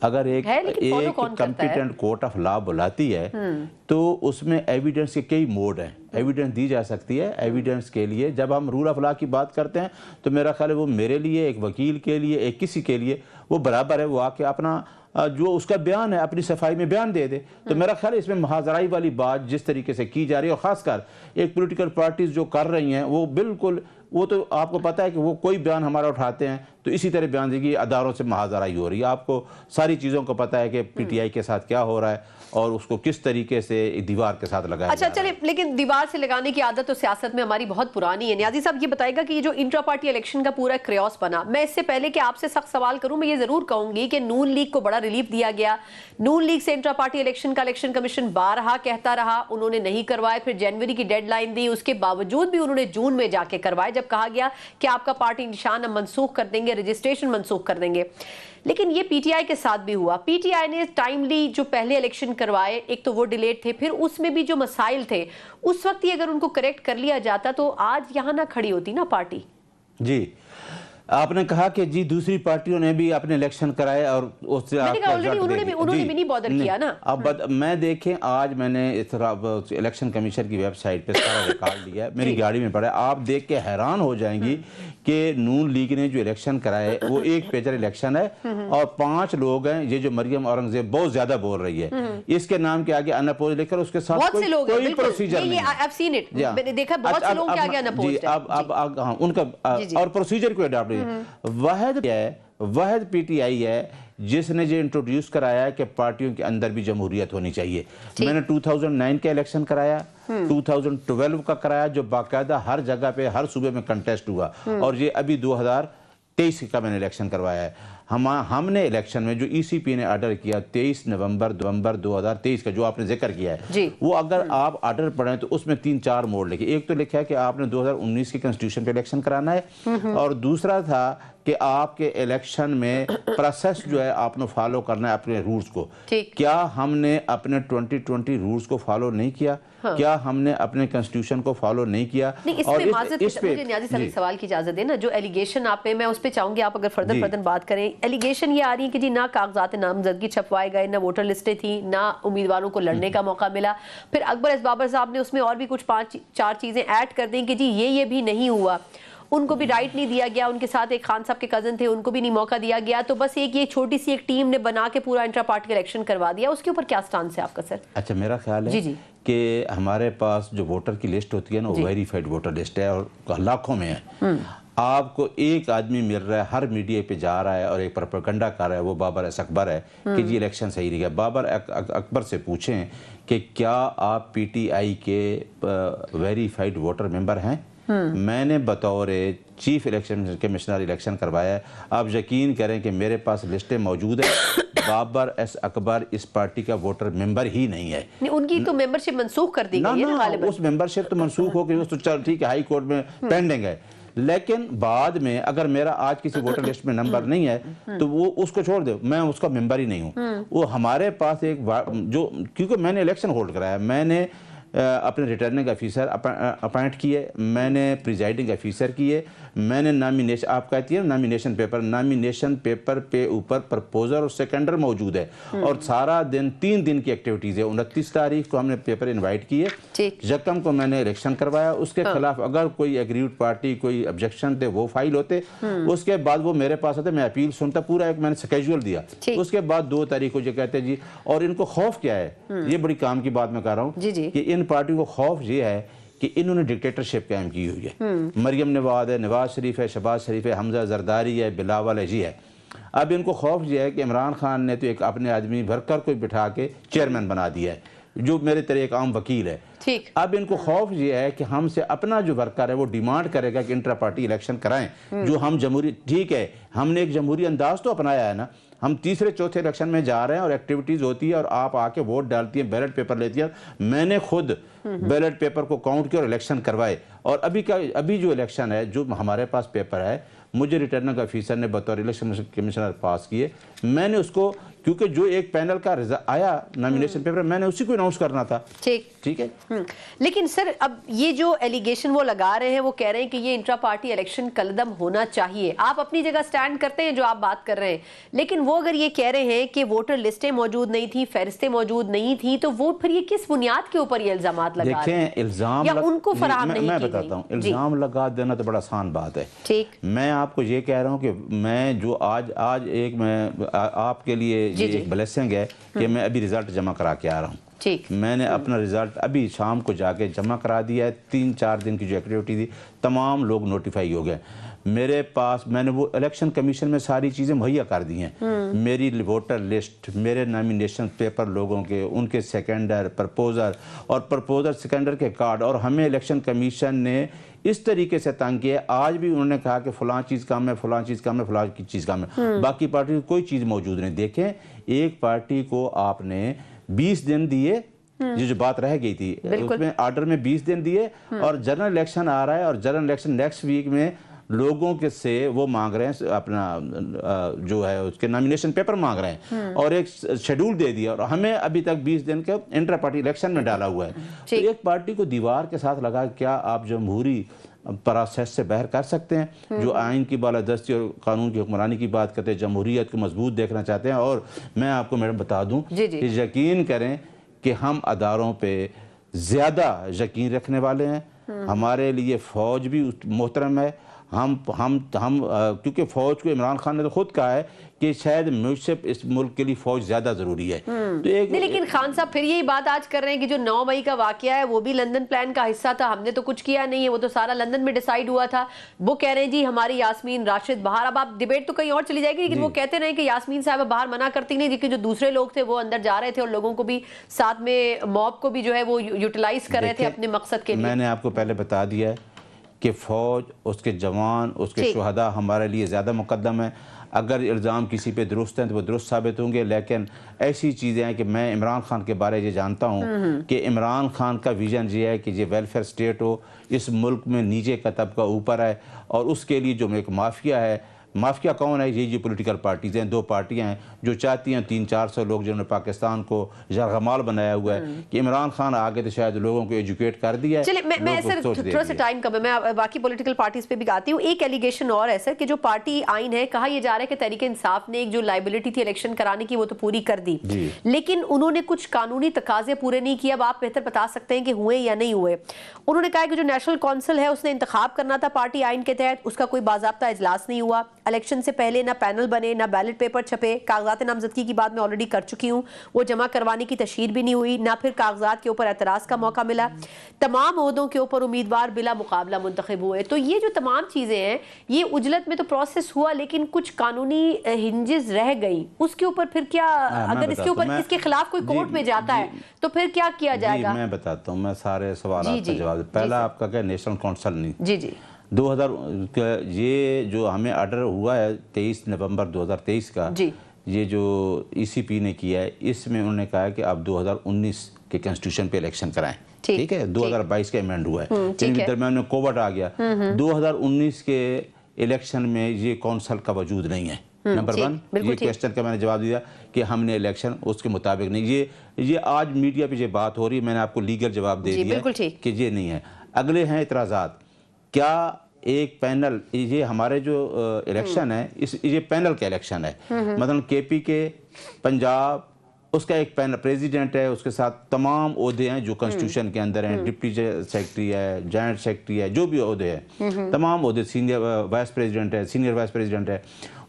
اگر ایک competent court of law بلاتی ہے تو اس میں ایویڈنس کے کئی موڈ ہیں، ایویڈنس دی جا سکتی ہے۔ ایویڈنس کے لیے جب ہم رول آف لا کی بات کرتے ہیں تو میرا خیال ہے وہ میرے لیے، ایک وکیل کے لیے، ایک کسی کے لیے وہ برابر ہے، وہ آ کے اپنا جو اس کا بیان ہے اپنی صفائی میں بیان دے دے۔ تو میرا خیال ہے اس میں محاذرائی والی بات جس طریقے سے کی جا رہی ہے، اور خاص کر ایک پولیٹیکل پارٹیز جو کر رہی ہیں وہ بالکل، وہ تو آپ کو پتہ ہے کہ وہ کوئی بیان ہمارا اٹھاتے ہیں تو اسی طرح بیان دے گی، اداروں سے محاذرائی ہو رہی ہے۔ آپ کو ساری چیزوں کو پتہ ہے کہ پی ٹی آئی کے ساتھ کیا ہو رہا ہے اور اس کو کس طریقے سے دیوار کے ساتھ لگایا اچھا چلے، لیکن دیوار سے لگانے کی عادت تو سیاست میں ہماری بہت پرانی ہے۔ نیازی صاحب یہ بتائے گا کہ یہ جو انٹرا پارٹی الیکشن کا پورا کریوس بنا، میں اس سے پہلے کہ آپ سے سخت سوال کروں میں یہ ضرور کہوں گی کہ نون لیگ کو بڑا ریلیف دیا گیا۔ نون لیگ سے انٹرا پارٹی الیکشن کا الیکشن کمیشن بارہا کہتا رہا، انہوں نے نہیں کروائے، پھر جنوری کی ڈیڈ لائن دی، اس کے باوجود بھی انہوں نے جون میں جا کے کروائے جب کہا گیا کہ آپ کا پارٹی نشان ہم منسوخ کر دیں گے، رجسٹریشن منسوخ کر دیں گے۔ لیکن یہ پی ٹی آئی کے ساتھ بھی ہوا۔ پی ٹی آئی نے ٹائملی جو پہلے الیکشن کروائے، ایک تو وہ ڈیلیٹ تھے، پھر اس میں بھی جو مسائل تھے اس وقت ہی اگر ان کو کریکٹ کر لیا جاتا تو آج یہاں نہ کھڑی ہوتی نا پارٹی۔ جی آپ نے کہا کہ جی دوسری پارٹیوں نے بھی اپنے الیکشن کرائے اور اس سے انہوں نے بھی نہیں بادر کیا نا۔ اب میں دیکھیں، آج میں نے اس طرح الیکشن کمیشن کی ویب سائٹ پہ سارا ریکارڈ لیا ہے، میری گاڑی میں پڑا ہے، آپ دیکھ کے حیران ہو جائیں گی کہ نون لیگ نے جو الیکشن کرائے وہ ایک پیجر الیکشن ہے اور 5 لوگ ہیں، یہ جو مریم اورنگزیب بہت زیادہ بول رہی ہے، اس کے نام کے آگے انپوز لکھ کر اس کے ساتھ کوئی پروسیجر نہیں ہے، ان کا اور پروسیجر کو اڈاپٹ واحد پی ٹی آئی ہے جس نے یہ انٹروڈیوس کرایا ہے کہ پارٹیوں کے اندر بھی جمہوریت ہونی چاہیے۔ میں نے 2009 کا الیکشن کرایا، 2012 کا کرایا جو باقاعدہ ہر جگہ پہ ہر صوبے میں کنٹیسٹ ہوا، اور یہ ابھی 2023 کا میں نے الیکشن کروایا ہے۔ ہم نے الیکشن میں جو ای سی پی نے آرڈر کیا 23 نومبر 2023 کا جو آپ نے ذکر کیا ہے، وہ اگر آپ آرڈر پڑھیں تو اس میں 3-4 موڈ لکھے۔ ایک تو لکھا ہے کہ آپ نے 2019 کی کنسٹیٹیوشن پہ الیکشن کرانا ہے، اور دوسرا تھا کہ آپ کے الیکشن میں پروسیس جو ہے آپ نے فالو کرنا ہے اپنے رولز کو۔ کیا ہم نے اپنے 2020 رولز کو فالو نہیں کیا؟ کیا ہم نے اپنے کنسٹیٹیوشن کو فالو نہیں کیا؟ اور اس پہ مجھے نیازی صاحب ایک سوال کی اجازت دیں نا، جو ایلیگیشن آپ پہ، میں اس پہ چاہوں گی آپ اگر فردن بات کریں۔ ایلیگیشن یہ آ رہی ہے کہ جی نہ کاغذات نامزدگی چھپوائے گئے، نہ ووٹر لسٹیں تھیں، نہ امیدواروں کو لڑنے کا موقع ملا۔ پھر اکبر ایس بابر صاحب نے اس میں اور بھی کچھ 5-4 چیزیں ایڈ کر دیں کہ جی یہ بھی نہیں ہوا، ان کو بھی رائٹ نہیں دیا گیا، ان کے ساتھ ایک خان صاحب کے کزن تھے ان کو بھی نہیں موقع دیا گیا، تو بس ایک یہ چھوٹی سی ایک ٹیم نے بنا کے پورا انٹرا پارٹی الیکشن کروا دیا۔ اس کے اوپر کیا سٹانس ہے آپ کا سر؟ اچھا میرا خیال ہے کہ ہمارے پاس جو ووٹر کی لسٹ ہوتی ہے نا، وہ ویریفائڈ ووٹر لسٹ ہے اور لاکھوں میں ہے۔ آپ کو ایک آدمی مل رہا ہے، ہر میڈیا پہ جا رہا ہے اور ایک پروپیگنڈا کر رہا ہے، وہ بابر ایس اکبر ہے کہ جی الیکشن صحیح نہیں گیا۔ بابر اکبر سے پوچھیں کہ کیا آپ پی ٹی آئی کے ویریفائڈ ووٹر ممبر ہیں؟ میں نے بطور چیف الیکشن کمشنر الیکشن کروایا ہے۔ آپ یقین کریں کہ میرے پاس لسٹیں موجود ہیں، بابر ایس اکبر اس پارٹی کا ووٹر ممبر ہی نہیں ہے۔ ان کی تو ممبرشپ منسوخ کر دی گئی ہے نا غالباً۔ اس ممبرشپ تو منسوخ ہو گئی، اس تو چل ٹھیک ہے، ہائی کورٹ میں پینڈنگ ہے، لیکن بعد میں اگر میرا آج کسی ووٹر لسٹ میں نمبر نہیں ہے تو وہ اس کو چھوڑ دے، میں اس کا ممبر ہی نہیں ہوں۔ وہ ہمارے پاس ایک جو، کیونکہ میں نے الیکشن ہولڈ کرایا، میں نے اپنے ریٹرننگ افیسر اپائنٹ کیے، میں نے پریزائڈنگ افیسر کیے، میں نے نامینیشن، آپ کہتی ہیں نامینیشن پیپر پہ اوپر پرپوزر اور سیکنڈر موجود ہے، اور سارا دن 3 دن کی ایکٹیویٹیز ہے۔ 29 تاریخ کو ہم نے پیپر انوائٹ کیے، یکم کو میں نے الیکشن کروایا، اس کے خلاف اگر کوئی ایگریوڈ پارٹی کوئی objection تھے وہ فائل ہوتے، اس کے بعد وہ میرے پاس آتے، میں اپیل سنتا، پورا ایک میں نے سکیجول دیا، اس کے بعد 2 تاریخ کو یہ کہتے جی، اور ان کو خوف کیا ہے، یہ بڑی کام کی بات میں کر رہا ہوں کہ ان پارٹیوں کو خوف یہ ہے کہ انہوں نے ڈکٹیٹرشپ قائم کی ہوئی ہے۔ مریم نواز ہے، نواز شریف ہے، شہباز شریف ہے، حمزہ زرداری ہے، بلاول ہے، جی ہے۔ اب ان کو خوف یہ ہے کہ عمران خان نے تو ایک اپنے آدمی ورکر کو بٹھا کے چیئرمین بنا دیا ہے، جو میرے طرح ایک عام وکیل ہے۔ اب ان کو خوف یہ ہے کہ ہم سے اپنا جو ورکر ہے وہ ڈیمانڈ کرے گا کہ انٹرا پارٹی الیکشن کرائیں، جو ہم جمہوری، ٹھیک ہے ہم نے ایک جمہوری انداز تو اپنایا ہے نا، ہم تیسرے چوتھے الیکشن میں جا رہے ہیں اور ایکٹیویٹیز ہوتی ہے اور آپ آ کے ووٹ ڈالتی ہیں، بیلٹ پیپر لیتی ہیں۔ میں نے خود بیلٹ پیپر کو کاؤنٹ کیا اور الیکشن کروائے، اور ابھی جو الیکشن ہے جو ہمارے پاس پیپر ہے، مجھے ریٹرننگ افیسر نے بطور الیکشن کمشنر پاس کیے، میں نے اس کو کیونکہ جو ایک پینل کا آیا نامینیشن پیپر میں نے اسی کو اناؤنس کرنا تھا. ٹھیک ہے. لیکن سر اب یہ جو ایلیگیشن وہ لگا رہے ہیں وہ کہہ رہے ہیں کہ یہ انٹرا پارٹی الیکشن کلعدم ہونا چاہیے. آپ اپنی جگہ سٹینڈ کرتے ہیں جو آپ بات کر رہے ہیں, لیکن وہ اگر یہ کہہ رہے ہیں کہ ووٹر لسٹیں موجود نہیں تھیں, فہرستیں موجود نہیں تھیں, تو وہ پھر یہ کس بنیاد کے اوپر یہ الزامات لگا رہے ہیں؟ دیکھیں الزام یا ان کو فراہم نہیں کی گئی؟ میں بتاتا ہوں, الزام لگا دینا تو بڑا آسان بات ہے. ٹھیک. میں آپ کو یہ کہہ رہا ہوں کہ میں جو آج ایک میں آپ کے لیے یہ ایک بلیسنگ ہے کہ میں ابھی رزلٹ جمع کرا کے آ رہا ہوں. میں نے اپنا رزلٹ ابھی شام کو جا کے جمع کرا دیا ہے. 3-4 دن کی جو ایکٹیویٹی تھی تمام لوگ نوٹیفائی ہو گئے میرے پاس. میں نے وہ الیکشن کمیشن میں ساری چیزیں مہیا کر دی ہیں. میری ووٹر لسٹ, میرے نامینیشن پیپر لوگوں کے, ان کے سیکنڈر, پرپوزر اور پرپوزر سیکنڈر کے کارڈ, اور ہمیں الیکشن کمیشن نے اس طریقے سے تنگ کیا. آج بھی انہوں نے کہا کہ فلاں چیز کام ہے, فلاں چیز کام ہے, فلاں چیز کام ہے. باقی پارٹی کی کوئی چیز موجود نہیں. دیکھیں ایک پارٹی کو آپ نے 20 دن دیے, یہ جو بات رہ گئی تھی اس میں آرڈر میں 20 دن دیے, اور جنرل الیکشن آ رہا ہے, اور جنرل الیکشن نیکسٹ ویک میں لوگوں کے سے وہ مانگ رہے ہیں اپنا جو ہے اس کے نامینیشن پیپر مانگ رہے ہیں, اور ایک شیڈول دے دیا, اور ہمیں ابھی تک 20 دن کے انٹرا پارٹی الیکشن میں ڈالا ہوا ہے. تو ایک پارٹی کو دیوار کے ساتھ لگا, کیا آپ جمہوری پروسیس سے باہر کر سکتے ہیں؟ جو آئین کی بالادستی اور قانون کی حکمرانی کی بات کرتے ہیں, جمہوریت کو مضبوط دیکھنا چاہتے ہیں. اور میں آپ کو میڈم بتا دوں کہ یقین کریں کہ ہم اداروں پہ زیادہ یقین رکھنے والے ہیں. ہمارے لیے فوج بھی محترم ہے. ہم کیونکہ فوج کو عمران خان نے تو خود کہا ہے کہ شاید مجھ سے اس ملک کے لیے فوج زیادہ ضروری ہے. لیکن خان صاحب پھر یہی بات آج کر رہے ہیں کہ جو 9 مئی کا واقعہ ہے وہ بھی لندن پلان کا حصہ تھا, ہم نے تو کچھ کیا نہیں ہے, وہ تو سارا لندن میں ڈیسائیڈ ہوا تھا. وہ کہہ رہے ہیں جی ہماری یاسمین راشد باہر, اب آپ ڈیبیٹ تو کہیں اور چلی جائے گی, لیکن وہ کہتے رہے کہ یاسمین صاحبہ باہر منع کرتی نہیں, لیکن جو دوسرے لوگ تھے وہ اندر جا رہے تھے اور لوگوں کو بھی ساتھ میں موب کو بھی جو ہے وہ یوٹیلائز کر رہے تھے اپنے مقصد کے لیے. میں نے آپ کو پہلے بتا دیا ہے کہ فوج, اس کے جوان, اس کے شہداء ہمارے لیے زیادہ مقدم ہیں. اگر الزام کسی پہ درست ہیں تو وہ درست ثابت ہوں گے, لیکن ایسی چیزیں ہیں کہ میں عمران خان کے بارے یہ جانتا ہوں کہ عمران خان کا ویژن یہ ہے کہ یہ ویلفیئر سٹیٹ ہو, اس ملک میں نیچے کا طبقہ اوپر ہے, اور اس کے لیے جو ایک مافیا ہے. مافیا کون ہے؟ یہ پولیٹیکل پارٹیز ہیں, 2 پارٹیاں ہیں جو چاہتی ہیں 300-400 لوگ جنہوں نے پاکستان کو یرغمال بنایا ہوا ہے کہ عمران خان آگے تو شاید لوگوں کو ایجوکیٹ کر دیا ہے. چلے میں سر تھوڑا سا ٹائم کم ہے, میں باقی پولیٹیکل پارٹیز پہ بھی آتی ہوں. ایک ایلیگیشن اور ہے سر کہ جو پارٹی آئین ہے, کہا یہ جا رہا ہے کہ تحریک انصاف نے ایک جو لائبلٹی تھی الیکشن کرانے کی وہ تو پوری کر دی, لیکن انہوں نے کچھ قانونی تقاضے پورے نہیں کیے. اب آپ بہتر بتا سکتے ہیں کہ ہوئے یا نہیں ہوئے. انہوں نے کہا کہ جو نیشنل کونسل ہے اس نے انتخاب کرنا تھا پارٹی آئین کے تحت, اس کا کوئی باضابطہ اجلاس نہیں ہوا. الیکشن سے پہلے نہ پینل بنے, نہ بیلٹ پیپر چھپے. کاغذات نامزدگی کی بات میں آلریڈی کر چکی ہوں, وہ جمع کروانے کی تشہیر بھی نہیں ہوئی, نہ پھر کاغذات کے اوپر اعتراض کا موقع ملا. تمام عہدوں کے اوپر امیدوار بلا مقابلہ منتخب ہوئے. تو یہ جو تمام چیزیں ہیں, یہ اجلت میں تو پروسیس ہوا, لیکن کچھ قانونی ہنجز رہ گئی. اس کے اوپر پھر کیا, اگر اس کے اوپر اس کے خلاف کوئی کورٹ میں جاتا ہے تو پھر کیا کیا جائے گا؟ میں بتاتا ہوں, میں سارے سوالات کا جواب. پہلا آپ کا کیا نیشنل کونسل نہیں, 2000 یہ جو ہمیں آرڈر ہوا ہے 23 نومبر 2023 کا, یہ جو ای سی پی نے کیا ہے, اس میں انہوں نے کہا کہ آپ 2019 کے کنسٹیٹیوشن پہ الیکشن کرائیں. ٹھیک ہے, 2022 کا ایمینڈ ہوا ہے, درمیان میں کووڈ آ گیا. 2019 کے الیکشن میں یہ کونسل کا وجود نہیں ہے. نمبر 1 یہ کوسچن کا میں نے جواب دیا کہ ہم نے الیکشن اس کے مطابق نہیں. یہ آج میڈیا پہ یہ بات ہو رہی ہے, میں نے آپ کو لیگل جواب دے دیا کہ یہ نہیں ہے. اگلے ہیں اعتراضات. کیا ایک پینل, یہ ہمارے جو الیکشن ہے یہ پینل کا الیکشن ہے. مثلا کے پی کے, پنجاب, اس کا ایک پینل پریزیڈنٹ ہے, اس کے ساتھ تمام عہدے ہیں جو کنسٹیٹیوشن کے اندر ہیں, ڈپٹی سیکرٹری ہے, جوائنٹ سیکرٹری ہے, جو بھی عہدے ہیں, تمام عہدے, سینئر وائس پریزیڈنٹ ہے, سینئر وائس پریزیڈنٹ ہے,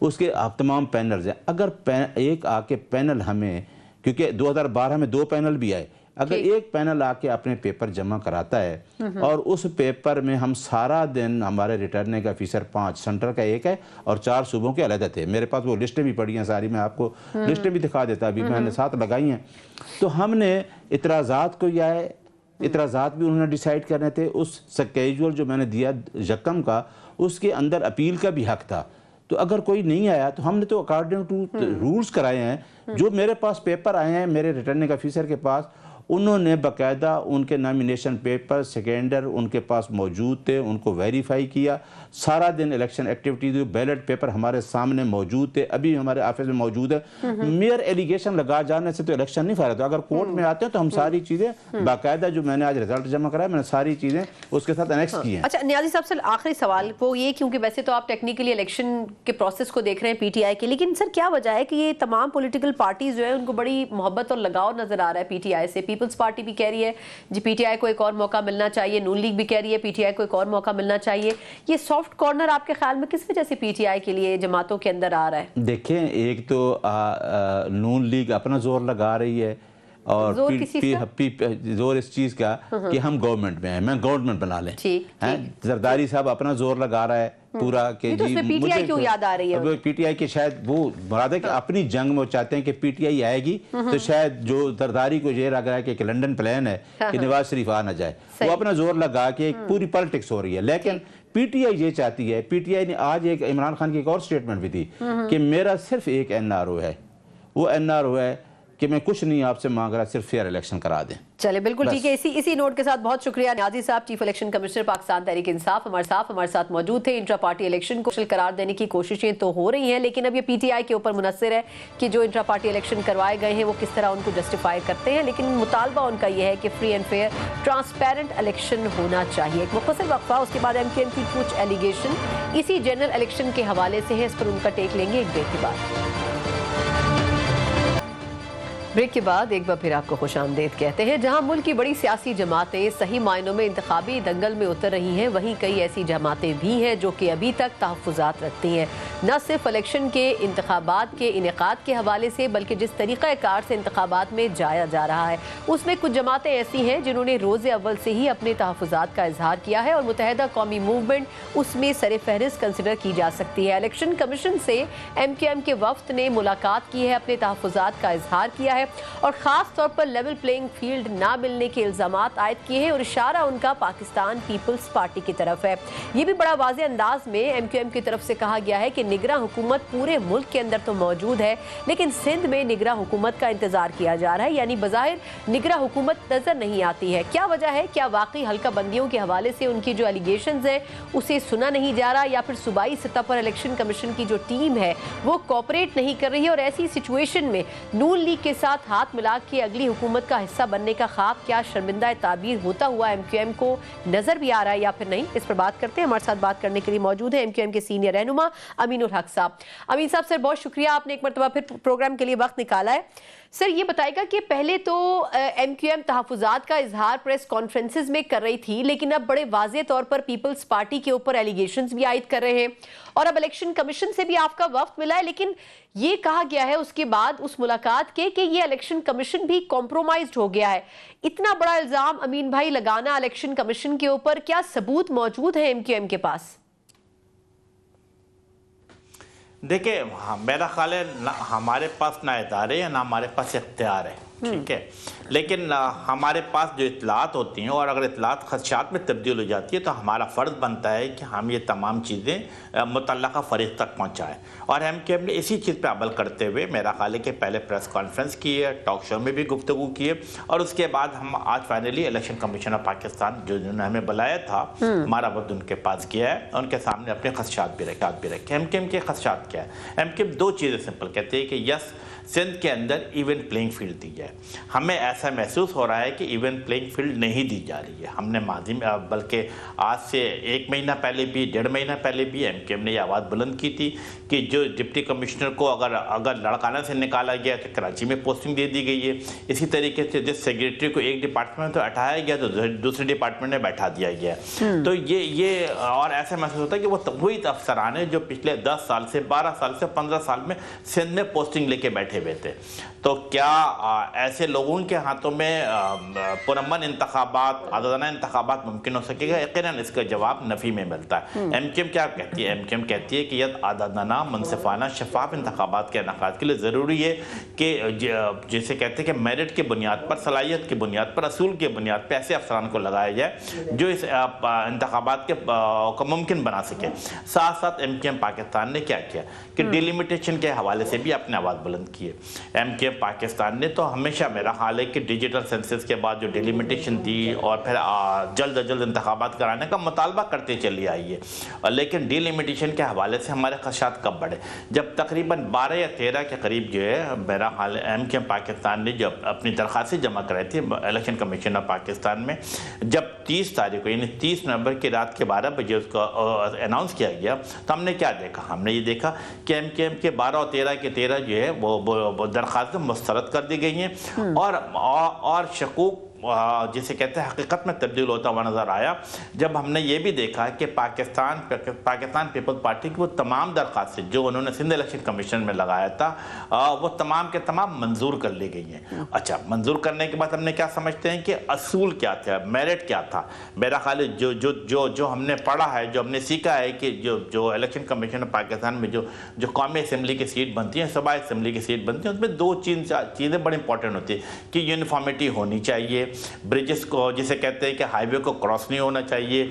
اس کے تمام پینلز ہیں. اگر ایک آ کے پینل ہمیں, کیونکہ 2012 میں 2 پینل بھی آئے, اگر ایک پینل آ کے اپنے پیپر جمع کراتا ہے اور اس پیپر میں ہم سارا دن, ہمارے ریٹرننگ آفیسر 5 سینٹر کا 1 ہے اور 4 صوبوں کے علیحدہ تھے, میرے پاس وہ لسٹیں بھی پڑی ہیں ساری, میں آپ کو لسٹیں بھی دکھا دیتا, ابھی میں نے ساتھ لگائی ہیں. تو ہم نے اعتراضات کو, یا اعتراضات بھی انہوں نے ڈیسائیڈ کرنے تھے. اس سکیجول جو میں نے دیا یکم کا, اس کے اندر اپیل کا بھی حق تھا. تو اگر کوئی نہیں آیا تو ہم نے تو اکارڈنگ ٹو رولز کرائے ہیں. جو میرے پاس پیپر آئے ہیں میرے ریٹرننگ آفیسر کے پاس, انہوں نے باقاعدہ ان کے نامینیشن پیپر سیکنڈر ان کے پاس موجود تھے، ان کو ویریفائی کیا، سارا دن الیکشن ایکٹیویٹیز، بیلٹ پیپر ہمارے سامنے موجود تھے، ابھی ہمارے آفس میں موجود ہے۔ میئر ایلیگیشن لگا جانے سے تو الیکشن نہیں فائدہ، اگر کورٹ میں آتے ہیں تو ہم ساری چیزیں باقاعدہ، جو میں نے آج رزلٹ جمع کرایا، میں نے ساری چیزیں اس کے ساتھ انیکس کی ہیں۔ اچھا نیازی صاحب سے آخری سوال وہ یہ، کیونکہ ویسے تو آپ ٹیکنیکلی الیکشن کے پروسیس کو دیکھ رہے ہیں پی ٹی آئی کے، لیکن سر کیا وجہ ہے کہ یہ تمام پولیٹیکل پارٹیز جو ہیں ان کو بڑی محبت اور لگاؤ نظر آ رہا ہے پی ٹی آئی سے؟ پیپلز پارٹی بھی کہہ رہی ہے جی پی ٹی آئی کو ایک اور موقع ملنا چاہیے، نون لیگ بھی کہہ رہی ہے پی ٹی آئی کو ایک اور موقع ملنا چاہیے۔ یہ سافٹ کارنر آپ کے خیال میں کس وجہ سے پی ٹی آئی کے لیے جماعتوں کے اندر آ رہا ہے؟ دیکھیں، ایک تو نون لیگ اپنا زور لگا رہی ہے، اور زور اس چیز کا کہ ہم گورنمنٹ میں ہیں، میں گورنمنٹ بنا لیں۔ زرداری صاحب اپنا زور لگا رہا ہے پورا کہ جی پی ٹی آئی کیوں یاد آ رہی ہے؟ پی ٹی آئی کے شاید وہ مراد ہے کہ اپنی جنگ میں چاہتے ہیں کہ پی ٹی آئی آئے گی تو شاید جو زرداری کو یہ لگ رہا ہے کہ ایک لنڈن پلان ہے کہ نواز شریف آ نہ جائے، وہ اپنا زور لگا کے ایک پوری پالیٹکس ہو رہی ہے۔ لیکن پی ٹی آئی یہ چاہتی ہے، پی ٹی آئی نے آج ایک عمران خان کی ایک اور سٹیٹمنٹ بھی تھی کہ میرا صرف ایک این آر او ہے، وہ این آر او ہے کہ میں کچھ نہیں آپ سے مانگ رہا، صرف فیئر الیکشن کرا دیں۔ چلے بالکل ٹھیک ہے، اسی نوٹ کے ساتھ بہت شکریہ نیازی صاحب، chief election commissioner Pakistan Tehreek Insaf ہمارے ساتھ موجود تھے۔ انٹرا پارٹی الیکشن کو قرار دینے کی کوششیں تو ہو رہی ہیں، لیکن اب یہ پی ٹی آئی کے اوپر منحصر ہے کہ جو انٹرا پارٹی الیکشن کروائے گئے ہیں وہ کس طرح ان کو جسٹیفائی کرتے ہیں، لیکن مطالبہ ان کا یہ ہے کہ free and fair transparent election ہونا چاہیے۔ ایک مختصر وقفہ، اس کے بعد ایم کیو ایم کی کچھ ایلیگیشن اسی جنرل الیکشن کے حوالے سے ہیں، اس پر ان کا ٹیک لیں گے ایک بریک کے بعد۔ بریک کے بعد ایک بار پھر آپ کو خوش آمدید کہتے ہیں۔ جہاں ملک کی بڑی سیاسی جماعتیں صحیح معنوں میں انتخابی دنگل میں اتر رہی ہیں، وہیں کئی ایسی جماعتیں بھی ہیں جو کہ ابھی تک تحفظات رکھتی ہیں، نہ صرف الیکشن کے انتخابات کے انعقاد کے حوالے سے بلکہ جس طریقہ کار سے انتخابات میں جایا جا رہا ہے اس میں کچھ جماعتیں ایسی ہیں جنہوں نے روز اول سے ہی اپنے تحفظات کا اظہار کیا ہے، اور متحدہ قومی موومنٹ اس میں سر فہرست کنسیڈر کی جا سکتی ہے۔ الیکشن کمیشن سے ایم کیو ایم کے وفد نے ملاقات کی ہے، اپنے تحفظات کا اظہار کیا ہے اور خاص طور پر لیول پلینگ فیلڈ نہ ملنے کے الزامات عائد کیے ہیں، اور اشارہ ان کا پاکستان پیپلز پارٹی کی طرف ہے۔ یہ بھی بڑا واضح انداز میں ایم کیو ایم کی طرف سے کہا گیا ہے کہ نگراں حکومت پورے ملک کے اندر تو موجود ہے، لیکن سندھ میں نگراں حکومت کا انتظار کیا جا رہا ہے، یعنی بظاہر نگراں حکومت نظر نہیں آتی ہے۔ کیا وجہ ہے؟ کیا واقعی حلقہ بندیوں کے حوالے سے ان کی جو الیگیشنز ہیں اسے سنا نہیں جا رہا، یا پھر صوبائی سطح پر الیکشن کمیشن کی جو ٹیم ہے وہ کوپریٹ نہیں کر رہی ہے، اور ایسی سچویشن میں نون لیگ کے ساتھ ہاتھ ملا کے اگلی حکومت کا حصہ بننے کا خواب کیا شرمندہ تعبیر ہوتا ہوا ایم کیو ایم کو نظر بھی آ رہا ہے یا پھر نہیں؟ اس پر بات کرتے ہیں۔ ہمارے ساتھ بات کرنے کے لیے موجود ہیں ایم کیو ایم کے سینئر رہنما امین الحق صاحب۔ امین صاحب سر بہت شکریہ، آپ نے ایک مرتبہ پھر پروگرام کے لیے وقت نکالا ہے۔ سر یہ بتائے گا کہ پہلے تو ایم کیو ایم تحفظات کا اظہار پریس کانفرنسز میں کر رہی تھی، لیکن اب بڑے واضح طور پر پیپلز پارٹی کے اوپر ایلیگیشنز بھی عائد کر رہے ہیں، اور اب الیکشن کمیشن سے بھی آپ کا وفد ملا ہے، لیکن یہ کہا گیا ہے اس کے بعد اس ملاقات کے کہ یہ الیکشن کمیشن بھی کمپرومائزڈ ہو گیا ہے۔ اتنا بڑا الزام امین بھائی لگانا الیکشن کمیشن کے اوپر، کیا ثبوت موجود ہے ایم کیو ایم کے پاس؟ دیکھیں، میرا خیال ہے ہمارے پاس نہ ادارے ہیں نہ ہمارے پاس اختیار ہے، ٹھیک ہے، لیکن ہمارے پاس جو اطلاعات ہوتی ہیں، اور اگر اطلاعات خدشات میں تبدیل ہو جاتی ہے تو ہمارا فرض بنتا ہے کہ ہم یہ تمام چیزیں متعلقہ فریق تک پہنچائیں، اور ایم کیو ایم نے اسی چیز پہ عمل کرتے ہوئے میرا خیال ہے کہ پہلے پریس کانفرنس کی ہے، ٹاک شو میں بھی گفتگو کی ہے، اور اس کے بعد ہم آج finally election commission of Pakistan جنہوں نے ہمیں بلایا تھا، ہمارا وفد ان کے پاس گیا ہے، ان کے سامنے اپنے خدشات بھی رکھے۔ ایم کیو ایم کے خدشات کیا ہے؟ ایم کیو ایم دو چیزیں سمپل کہتے ہیں کہ یس سندھ کے اندر ایون پلینگ فیلڈ دی جائے۔ ہمیں ایسا محسوس ہو رہا ہے کہ ایون پلینگ فیلڈ نہیں دی جا رہی ہے۔ ہم نے ماضی میں بلکہ آج سے 1 مہینہ پہلے بھی 1.5 مہینہ پہلے بھی ایم کیو ایم نے یہ آواز بلند کی تھی کہ جو ڈپٹی کمشنر کو اگر لڑکانہ سے نکالا گیا تو کراچی میں پوسٹنگ دے دی گئی ہے، اسی طریقے سے جس سیکریٹری کو ایک ڈپارٹمنٹ تو ہٹایا گیا تو دوسرے ڈپارٹمنٹ میں بیٹھا دیا گیا، تو یہ اور ایسا محسوس ہوتا ہے کہ وہ وہی افسران ہیں جو پچھلے 10 سال سے 12 سال سے 15 سال میں سندھ میں پوسٹنگ لے کے بیٹھے ہوئے تھے۔ تو کیا ایسے لوگوں کے ہاتھوں میں پرامن انتخابات، آزادانہ انتخابات ممکن ہو سکے گا؟ یقیناً اس کا جواب نفی میں ملتا ہے۔ ایم کیو ایم کیا کہتی ہے؟ ایم کیو ایم کہتی ہے کہ یہ آزادانہ، منصفانہ، شفاف انتخابات کے انعقاد کے لیے ضروری ہے کہ جسے کہتے ہیں کہ میرٹ کی بنیاد پر، صلاحیت کی بنیاد پر، اصول کی بنیاد پر ایسے افسران کو لگایا جائے جو اس انتخابات کو ممکن بنا سکے۔ ساتھ ساتھ ایم کیو ایم پاکستان نے کیا کیا کہ ڈیلیمیٹیشن کے حوالے سے بھی اپنے آواز بلند کی ہے۔ ایم کیو ایم پاکستان نے تو ہمیشہ میرا خیال ہے کہ کہ ڈیجیٹل سینسس کے بعد جو ڈیلیمیٹیشن دی اور پھر جلد از جلد انتخابات کرانے کا مطالبہ کرتے چلی آئی ہے، لیکن ڈیلیمیٹیشن کے حوالے سے ہمارے خدشات کب بڑھے؟ جب تقریباً 12 یا 13 کے قریب جو ہے میرا خیال ایم کیو ایم پاکستان نے جب اپنی درخواستیں جمع کرائی تھی الیکشن کمیشن آف پاکستان میں، جب 30 تاریخ کو یعنی 30 نومبر کی رات کے 12 بجے اس کو اناؤنس کیا گیا، تو ہم نے کیا دیکھا؟ ہم نے یہ دیکھا کہ ایم کیو ایم کے 12 اور 13 کے 13 جو ہے وہ درخواستیں مسترد کر دی گئی ہیں، اور شکوک جسے کہتے ہیں حقیقت میں تبدیل ہوتا ہوا نظر آیا جب ہم نے یہ بھی دیکھا کہ پاکستان پیپل پارٹی کی وہ تمام درخواستیں جو انہوں نے سندھ الیکشن کمیشن میں لگایا تھا وہ تمام کے تمام منظور کر لی گئی ہیں۔ اچھا، منظور کرنے کے بعد ہم نے کیا سمجھتے ہیں کہ اصول کیا تھا، میرٹ کیا تھا؟ میرا خیال ہے جو ہم نے پڑھا ہے، جو ہم نے سیکھا ہے کہ جو الیکشن کمیشن پاکستان میں جو قومی اسمبلی کی سیٹ بنتی ہیں، صوبائی اسمبلی کی سیٹ بنتی ہیں، اس میں 2 چیزیں بڑی امپورٹنٹ ہوتی ہیں کہ یونیفارمٹی ہونی چاہیے، برجز کو جسے کہتے ہیں کہ ہائی وے کو کراس نہیں ہونا چاہیے،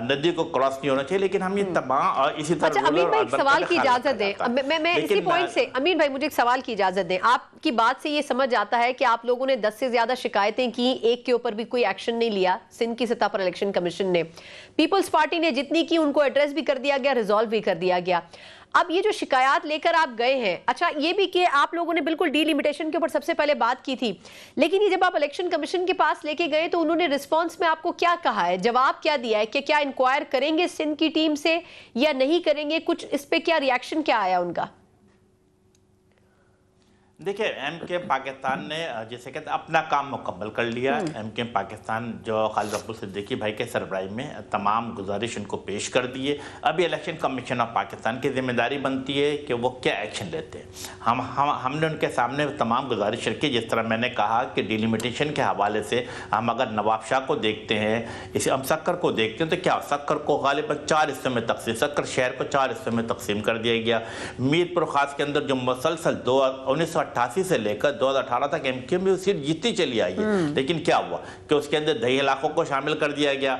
ندی کو کراس نہیں ہونا چاہیے، لیکن ہم یہ تمام اسی طرح۔ اچھا امین بھائی ایک سوال کی اجازت دیں، میں اسی پوائنٹ سے امین بھائی مجھے ایک سوال کی اجازت دیں۔ آپ کی بات سے یہ سمجھ آتا ہے کہ آپ لوگوں نے 10 سے زیادہ شکایتیں کی، ایک کے اوپر بھی کوئی ایکشن نہیں لیا سندھ کی سطح پر الیکشن کمیشن نے، پیپلز پارٹی نے جتنی کی ان کو ایڈریس بھی کر دیا گیا، ریزالو بھی کر دیا گیا۔ اب یہ جو شکایات لے کر آپ گئے ہیں، اچھا یہ بھی کہ آپ لوگوں نے بالکل ڈی لیمیٹیشن کے اوپر سب سے پہلے بات کی تھی، لیکن یہ جب آپ الیکشن کمیشن کے پاس لے کے گئے تو انہوں نے رسپانس میں آپ کو کیا کہا ہے، جواب کیا دیا ہے کہ کیا انکوائر کریں گے سندھ کی ٹیم سے یا نہیں کریں گے؟ کچھ اس پہ کیا ریاکشن کیا آیا ان کا؟ دیکھیں، ایم کیو ایم پاکستان نے جیسے کہتے ہیں اپنا کام مکمل کر لیا۔ ایم کیو ایم پاکستان جو خالد عبدالصدیقی بھائی کے سربراہی میں تمام گزارش ان کو پیش کر دیے۔ ابھی الیکشن کمیشن آف پاکستان کی ذمہ داری بنتی ہے کہ وہ کیا ایکشن لیتے ہیں۔ ہم نے ان کے سامنے تمام گزارش رکھی، جس طرح میں نے کہا کہ ڈیلیمیٹیشن کے حوالے سے ہم اگر نواب شاہ کو دیکھتے ہیں، ہم سکر کو دیکھتے ہیں، تو کیا سکر کو غالباً 4 حصوں میں تقسیم، سکر شہر کو 4 حصوں میں تقسیم کر دیا گیا۔ میر پور خاص کے اندر جو مسلسل 1988 سے لے کر 2018 تک ایم کیو ایم سیٹ جیتتی چلی آئی ہے، لیکن کیا ہوا کہ اس کے اندر دیہی علاقوں کو شامل کر دیا گیا۔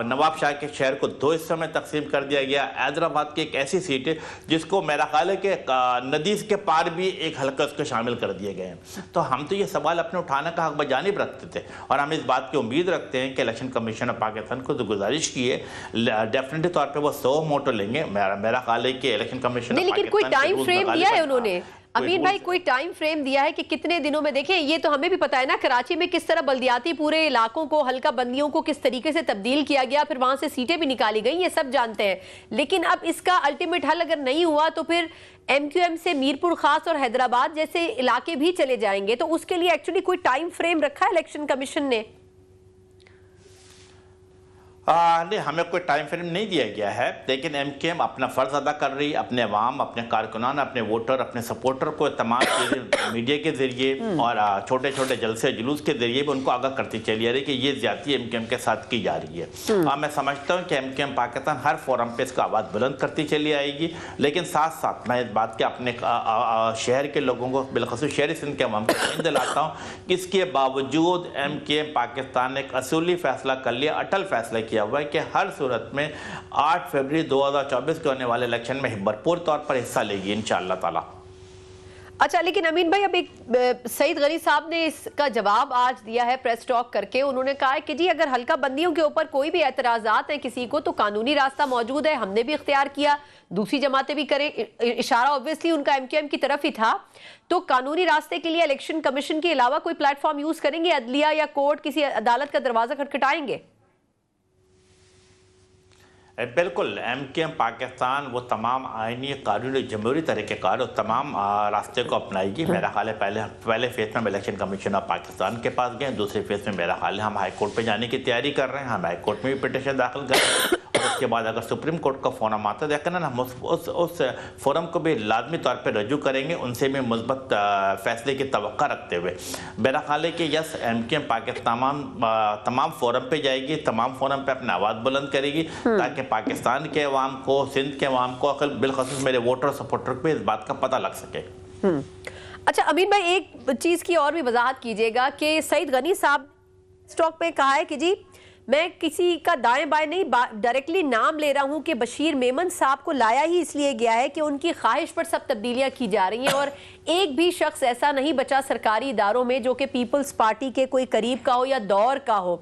نواب شاہ کے شہر کو 2 حصوں میں تقسیم کر دیا گیا۔ حیدرآباد کی ایک ایسی سیٹ ہے جس کو میرا خیال ہے کہ ندیز کے پار بھی ایک حلقہ اس کو شامل کر دیے گئے ہیں۔ تو ہم تو یہ سوال اپنے اٹھانے کا حق بجانب رکھتے تھے، اور ہم اس بات کی امید رکھتے ہیں کہ الیکشن کمیشن آف پاکستان کو جو گزارش کی ہے ڈیفینیٹلی طور پہ وہ 100 موٹو لیں گے۔ میرا خیال ہے کہ الیکشن کمیشن آف لیکن کوئی ٹائم فریم دیا ہے انہوں نے؟ امین بھائی کوئی ٹائم فریم دیا ہے کہ کتنے دنوں میں؟ دیکھیں یہ تو ہمیں بھی پتا ہے نا، کراچی میں کس طرح بلدیاتی پورے علاقوں کو، حلقہ بندیوں کو کس طریقے سے تبدیل کیا گیا، پھر وہاں سے سیٹیں بھی نکالی گئیں، یہ سب جانتے ہیں، لیکن اب اس کا الٹیمیٹ حل اگر نہیں ہوا تو پھر ایم کیو ایم سے میر پور خاص اور حیدرآباد جیسے علاقے بھی چلے جائیں گے، تو اس کے لیے ایکچولی کوئی ٹائم فریم رکھا ہے الیکشن کمیشن نے؟ نہیں، ہمیں کوئی ٹائم فریم نہیں دیا گیا ہے، لیکن ایم کیو ایم اپنا فرض ادا کر رہی، اپنے عوام، اپنے کارکنان، اپنے ووٹر، اپنے سپورٹر کو تمام چیزیں میڈیا کے ذریعے اور چھوٹے چھوٹے جلسے جلوس کے ذریعے بھی ان کو آگاہ کرتی چلی آ رہی کہ یہ زیادتی ایم کیو ایم کے ساتھ کی جا رہی ہے۔ میں سمجھتا ہوں کہ ایم کیو ایم پاکستان ہر فورم پہ اس کا آواز بلند کرتی چلی آئے گی، لیکن ساتھ ساتھ میں اس بات کے اپنے شہر کے لوگوں کو، بالخصوص شہری سندھ کے عوام کو یقین دلاتا ہوں کہ اس کے باوجود ایم کیو ایم پاکستان نے ایک اصولی فیصلہ کر لیا، اٹل فیصلہ کیا ہوا ہے کہ ہر صورت میں 8 فروری 2024 کے ہونے والے الیکشن میں بھرپور طور پر حصہ لے گی انشاءاللہ تعالی۔ اچھا، لیکن امین بھائی اب ایک سعید غنی صاحب نے اس کا جواب آج دیا ہے پریس ٹاک کر کے، انہوں نے کہا ہے کہ جی اگر حلقہ بندیوں کے اوپر کوئی بھی اعتراضات ہیں کسی کو تو قانونی راستہ موجود ہے، ہم نے بھی اختیار کیا، دوسری جماعتیں بھی کریں، اشارہ اوبویسلی ان کا ایم کیو ایم کی طرف ہی تھا، تو قانونی راستے کے لیے الیکشن کمیشن کے علاوہ کوئی پلیٹ فارم یوز کریں گے، عدلیہ یا کورٹ، کسی عدالت کا دروازہ کھٹکھٹائیں گے؟ بالکل، ایم کیو ایم پاکستان وہ تمام آئینی، قانونی، جمہوری طریقہ کار اور تمام راستے کو اپنائے گی۔ میرا خیال ہے پہلے فیز میں ہم الیکشن کمیشن آف پاکستان کے پاس گئے، دوسرے فیز میں میرا خیال ہے ہم ہائی کورٹ پہ جانے کی تیاری کر رہے ہیں، ہم ہائی کورٹ میں بھی پٹیشن داخل کر رہے ہیں، اور اس کے بعد اگر سپریم کورٹ کا فورم آتا ہے یقیناً ہم اس فورم کو بھی لازمی طور پہ رجوع کریں گے، ان سے بھی مثبت فیصلے کی توقع رکھتے ہوئے۔ میرا خیال ہے کہ یس، ایم کیو ایم پاکستان تمام فورم پہ جائے گی، تمام فورم پہ اپنا آواز بلند کرے گی، تاکہ پاکستان کے عوام کو، سندھ کے عوام کو، بالخصوص میرے ووٹر اور سپورٹر کو اس بات کا پتہ لگ سکے۔ اچھا امین بھائی ایک چیز کی اور بھی وضاحت کیجئے گا کہ سعید غنی صاحب سٹاک پہ کہا ہے کہ جی میں کسی کا دائیں بائیں نہیں ڈائریکٹلی نام لے رہا ہوں کہ بشیر میمن صاحب کو لایا ہی اس لیے گیا ہے کہ ان کی خواہش پر سب تبدیلیاں کی جا رہی ہیں، اور ایک بھی شخص ایسا نہیں بچا سرکاری اداروں میں جو کہ پیپلز پارٹی کے کوئی قریب کا ہو یا دور کا ہو،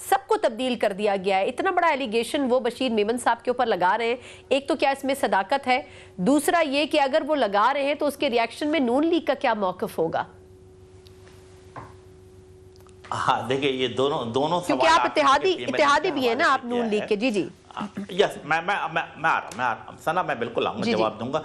سب کو تبدیل کر دیا گیا ہے۔ اتنا بڑا ایلیگیشن وہ بشیر میمن صاحب کے اوپر لگا رہے ہیں، ایک تو کیا اس میں صداقت ہے، دوسرا یہ کہ اگر وہ لگا رہے ہیں تو اس کے ریاکشن میں نون لیگ کا کیا موقف ہوگا؟ ہاں دیکھیں یہ دونوں کیونکہ آپ اتحادی بھی ہیں نا آپ نون لیگ کے۔ جی جی یس میں آ رہا ہوں سنا، میں بالکل آؤں گا، جواب دوں گا۔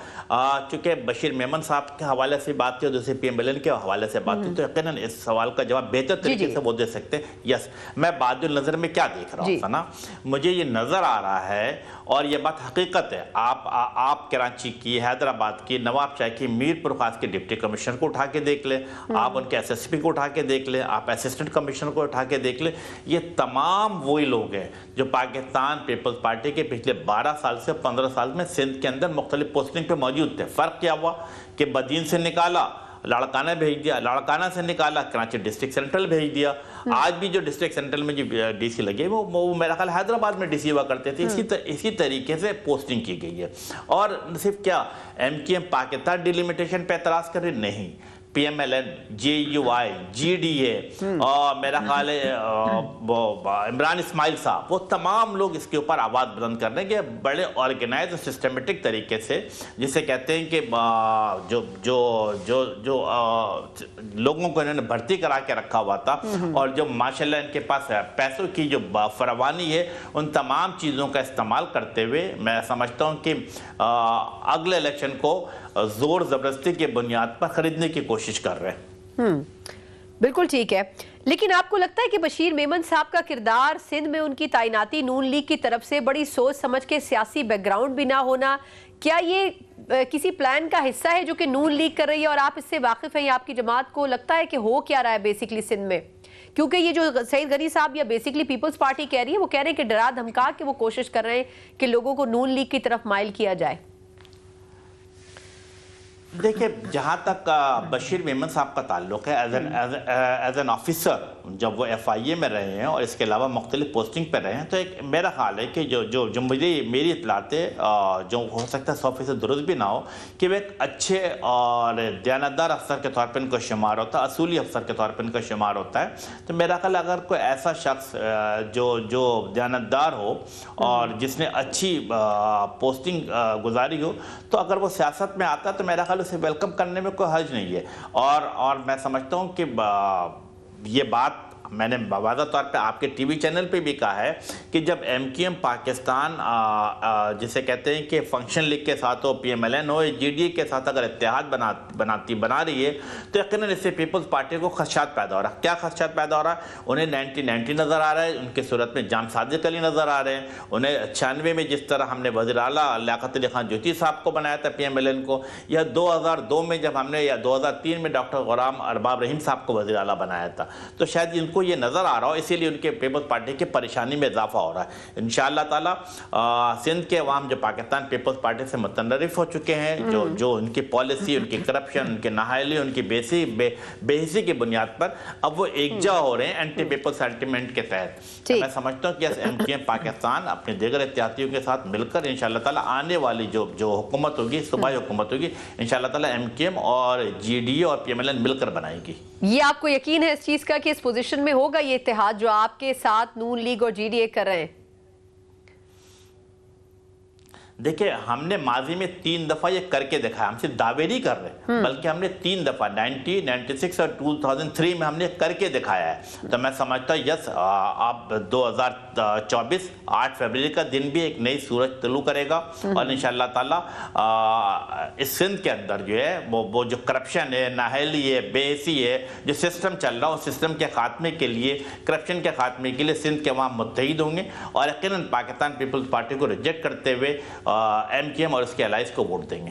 چونکہ بشیر میمن صاحب کے حوالے سے بات کی اور دوسرے پی ایم ایل این کے حوالے سے بات کی، تو یقیناً اس سوال کا جواب بہتر طریقے سے وہ دے سکتے ہیں۔ یس میں بعد النظر میں کیا دیکھ رہا ہوں سنا، مجھے یہ نظر آ رہا ہے اور یہ بات حقیقت ہے، آپ کراچی کی، حیدرآباد کی، نواب شاہ کی، میر پر خاص کے ڈپٹی کمشنر کو اٹھا کے دیکھ لیں، آپ ان کے ایس ایس پی کو اٹھا کے دیکھ لیں، آپ اسسٹنٹ کمشنر کو اٹھا کے دیکھ لیں، یہ تمام وہی لوگ ہیں جو پاکستان پیپلز پارٹی کے پچھلے 12 سال سے 15 سال میں سندھ کے اندر مختلف پوسٹنگ پہ موجود تھے۔ فرق کیا ہوا کہ بدین سے نکالا، لاڑکانہ بھیج دیا، لاڑکانہ سے نکالا کراچی ڈسٹرکٹ سینٹرل بھیج دیا۔ آج بھی جو ڈسٹرکٹ سینٹرل میں جو ڈی سی لگے وہ میرا خیال حیدرآباد میں ڈی سی ہوا کرتے تھے، اسی طریقے سے پوسٹنگ کی گئی ہے۔ اور صرف کیا M Q M Pakistan delimitation پہ اعتراض کر رہے؟ نہیں، P M L N, J U I, G D A اور میرا خیال ہے عمران اسماعیل صاحب، وہ تمام لوگ اس کے اوپر آواز بلند کر رہے ہیں کہ بڑے آرگنائز اور سسٹمیٹک طریقے سے، جسے کہتے ہیں کہ جو لوگوں کو انہوں نے بھرتی کرا کے رکھا ہوا تھا اور جو ماشاءاللہ ان کے پاس پیسوں کی جو فراوانی ہے، ان تمام چیزوں کا استعمال کرتے ہوئے میں سمجھتا ہوں کہ اگلے الیکشن کو زور زبردستی کے بنیاد پر خریدنے کی کوشش کر رہے ہیں۔ بالکل ٹھیک ہے، لیکن آپ کو لگتا ہے کہ بشیر میمن صاحب کا کردار سندھ میں ان کی تعیناتی نون لیگ کی طرف سے بڑی سوچ سمجھ کے سیاسی بیک گراؤنڈ بھی نہ ہونا، کیا یہ کسی پلان کا حصہ ہے جو کہ نون لیگ کر رہی ہے اور آپ اس سے واقف ہیں، یا آپ کی جماعت کو لگتا ہے کہ ہو کیا رہا ہے بیسیکلی سندھ میں؟ کیونکہ یہ جو سعید غنی صاحب یا بیسیکلی پیپلز پارٹی کہہ رہی ہے، وہ کہہ رہے ہیں کہ ڈرا دھمکا کے وہ کوشش کر رہے ہیں کہ لوگوں کو نون لیگ کی طرف مائل کیا جائے۔ دیکھیں جہاں تک بشیر میمن صاحب کا تعلق ہے، ایز این آفیسر جب وہ ایف آئی اے میں رہے ہیں اور اس کے علاوہ مختلف پوسٹنگ پہ رہے ہیں، تو ایک میرا خیال ہے کہ جو میری اطلاعات ہے، جو ہو سکتا ہے 100% درست بھی نہ ہو، کہ وہ ایک اچھے اور دیانتدار افسر کے طور پر ان کا شمار ہوتا ہے، اصولی افسر کے طور پر ان کا شمار ہوتا ہے۔ تو میرا خیال اگر کوئی ایسا شخص جو دیانتدار ہو اور جس نے اچھی پوسٹنگ گزاری ہو، تو اگر وہ سیاست میں آتا ہے تو میرا خیال اسے ویلکم کرنے میں کوئی حرج نہیں ہے۔ اور میں سمجھتا ہوں کہ یہ بات میں نے واضح طور پہ آپ کے ٹی وی چینل پہ بھی کہا ہے کہ جب ایم کیو ایم پاکستان جسے کہتے ہیں کہ فنکشن لیگ کے ساتھ ہو، پی ایم ایل این ہو، جی ڈی اے کے ساتھ اگر اتحاد بنا رہی ہے، تو یقیناً اس سے پیپلز پارٹی کو خدشات پیدا ہو رہا ہے۔ کیا خدشات پیدا ہو رہا ہے؟ انہیں 1990 نظر آ رہا ہے، ان کی صورت میں جام صادق علی نظر آ رہے ہیں، انہیں 96 میں جس طرح ہم نے وزیر اعلیٰ لیاقت علی خان جوتی صاحب کو بنایا تھا پی ایم ایل این کو، یا 2002 میں جب ہم نے، یا 2003 میں ڈاکٹر غلام ارباب رحیم صاحب کو وزیر اعلیٰ بنایا تھا، تو شاید ان کو یہ نظر آ رہا ہو، اسی لیے ان کے پیپلز پارٹی کی پریشانی میں اضافہ ہو رہا ہے۔ انشاءاللہ تعالیٰ سندھ کے عوام جو پاکستان پیپلز پارٹی سے متنرف ہو چکے ہیں، جو ان کی پالیسی، ان کی کرپشن، ان کی نااہلی، ان کی بے حسی کی بنیاد پر اب وہ ایکجا ہو رہے ہیں اینٹی پیپل سینٹیمنٹ کے تحت۔ میں سمجھتا ہوں کہ ایم کیو ایم پاکستان اپنے دیگر اتحادیوں کے ساتھ مل کر انشاءاللہ تعالیٰ آنے والی جو حکومت ہوگی، صوبائی حکومت ہوگی، انشاءاللہ تعالیٰ ایم کیو ایم اور جی ڈی اے اور پی ایم ایل این مل کر بنائے گی۔ یہ آپ کو یقین ہے اس چیز کا کہ اس پوزیشن میں ہوگا یہ اتحاد جو آپ کے ساتھ نون لیگ اور جی ڈی اے کر رہے ہیں؟ دیکھیں ہم نے ماضی میں 3 دفعہ یہ کر کے دکھایا، ہم صرف دعوے نہیں کر رہے بلکہ ہم نے 3 دفعہ 90، 96 اور 2003 میں ہم نے کر کے دکھایا ہے۔ تو میں سمجھتا ہوں یس، آپ 2024 8 فروری کا دن بھی ایک نئی سورج طلوع کرے گا، اور انشاءاللہ تعالیٰ اس سندھ کے اندر جو ہے وہ جو کرپشن ہے، نااہلی ہے، بے حسی ہے، جو سسٹم چل رہا ہے، اس سسٹم کے خاتمے کے لیے، کرپشن کے خاتمے کے لیے سندھ کے عوام متحد ہوں گے، اور یقیناً پاکستان پیپلز پارٹی کو ریجیکٹ کرتے ہوئے ایم کیو ایم اور اس کے الائز کو ووٹ دیں گے۔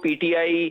PTI